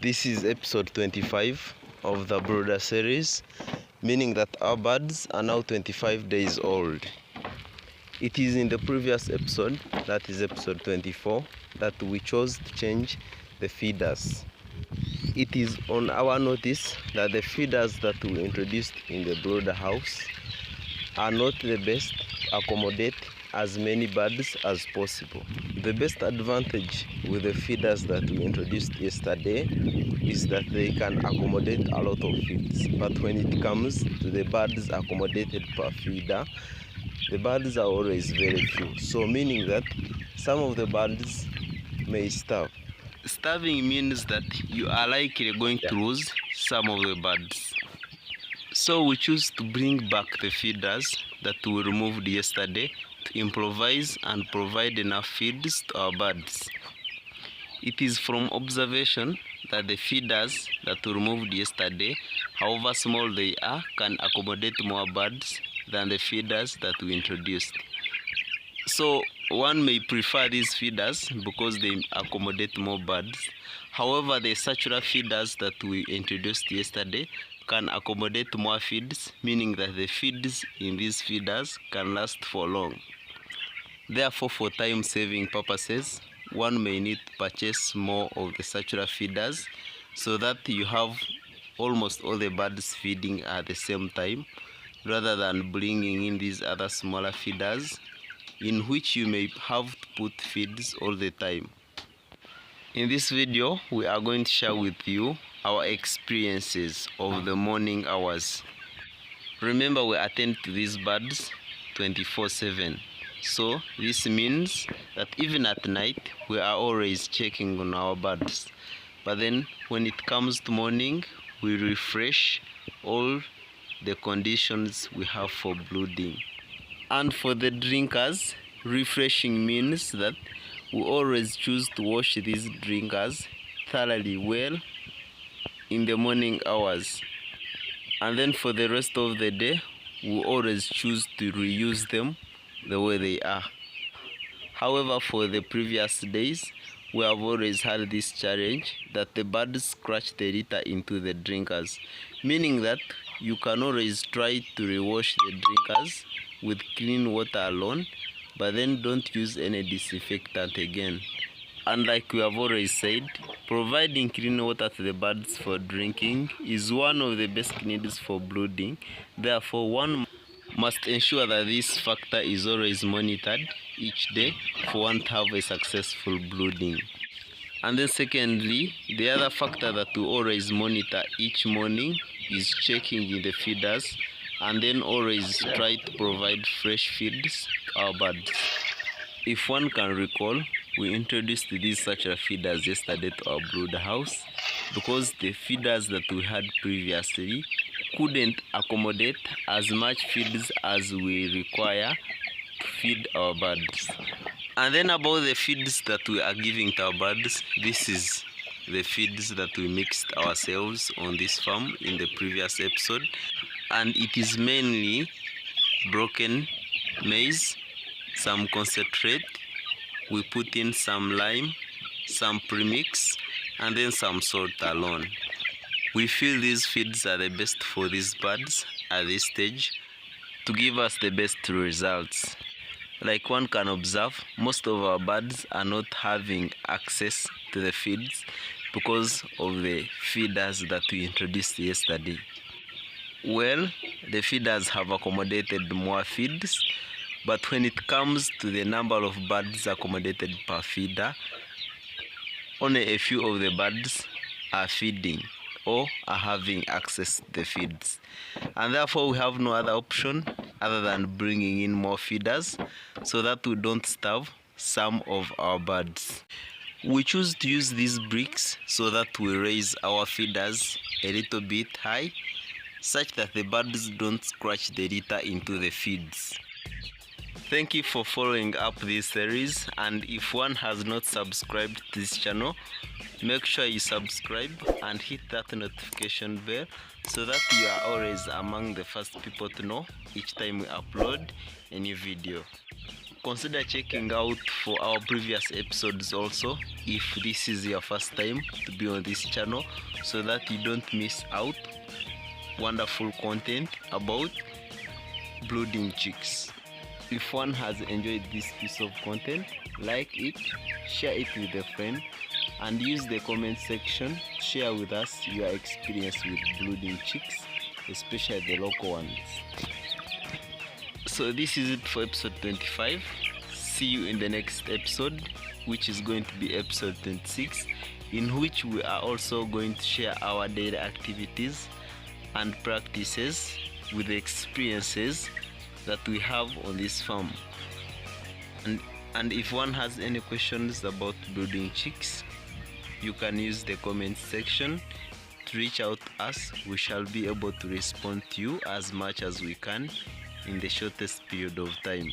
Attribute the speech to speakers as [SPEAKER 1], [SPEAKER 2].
[SPEAKER 1] This is episode 25 of the brooder series, meaning that our birds are now 25 days old. It is in the previous episode, that is episode 24, that we chose to change the feeders. It is on our notice that the feeders that we introduced in the brooder house are not the best to accommodate as many birds as possible. The best advantage with the feeders that we introduced yesterday is that they can accommodate a lot of feeds. But when it comes to the birds accommodated per feeder, the birds are always very few. So meaning that some of the birds may starve. Starving means that you are likely going to lose some of the birds. So we choose to bring back the feeders that we removed yesterday to improvise and provide enough feeds to our birds. It is from observation that the feeders that we removed yesterday, however small they are, can accommodate more birds than the feeders that we introduced. So one may prefer these feeders because they accommodate more birds. However, the circular feeders that we introduced yesterday can accommodate more feeds, meaning that the feeds in these feeders can last for long. Therefore, for time-saving purposes, one may need to purchase more of the circular feeders so that you have almost all the birds feeding at the same time, rather than bringing in these other smaller feeders in which you may have to put feeds all the time. In this video, we are going to share with you our experiences of the morning hours. Remember, we attend to these birds 24/7. So this means that even at night, we are always checking on our birds. But then when it comes to morning, we refresh all the conditions we have for brooding. And for the drinkers, refreshing means that we always choose to wash these drinkers thoroughly well in the morning hours. And then for the rest of the day, we always choose to reuse them the way they are. However, for the previous days, we have always had this challenge that the birds scratch the litter into the drinkers, meaning that you can always try to rewash the drinkers with clean water alone, but then don't use any disinfectant again. And like we have always said, providing clean water to the birds for drinking is one of the best needs for brooding. Therefore, one must ensure that this factor is always monitored each day for one to have a successful brooding. And then secondly, the other factor that we always monitor each morning is checking in the feeders, and then always try to provide fresh feeds to our birds. If one can recall, we introduced these circular feeders yesterday to our brooder house because the feeders that we had previously couldn't accommodate as much feeds as we require to feed our birds. And then about the feeds that we are giving to our birds, this is the feeds that we mixed ourselves on this farm in the previous episode, and it is mainly broken maize, some concentrate, we put in some lime, some premix, and then some salt alone. We feel these feeds are the best for these birds at this stage to give us the best results. Like one can observe, most of our birds are not having access to the feeds because of the feeders that we introduced yesterday. Well, the feeders have accommodated more feeds, but when it comes to the number of birds accommodated per feeder, only a few of the birds are feeding or are having access to the feeds. And therefore we have no other option other than bringing in more feeders so that we don't starve some of our birds. We choose to use these bricks so that we raise our feeders a little bit high, such that the birds don't scratch the litter into the feeds. Thank you for following up this series, and if one has not subscribed to this channel, make sure you subscribe and hit that notification bell so that you are always among the first people to know each time we upload a new video. consider checking out for our previous episodes also if this is your first time to be on this channel, so that you don't miss out wonderful content about brooding chicks. If one has enjoyed this piece of content, like it, share it with a friend, and use the comment section to share with us your experience with brooding chicks, especially the local ones. So this is it for episode 25. See you in the next episode, which is going to be episode 26, in which we are also going to share our daily activities and practices with the experiences that we have on this farm. And if one has any questions about brooding chicks, you can use the comment section to reach out to us. We shall be able to respond to you as much as we can in the shortest period of time.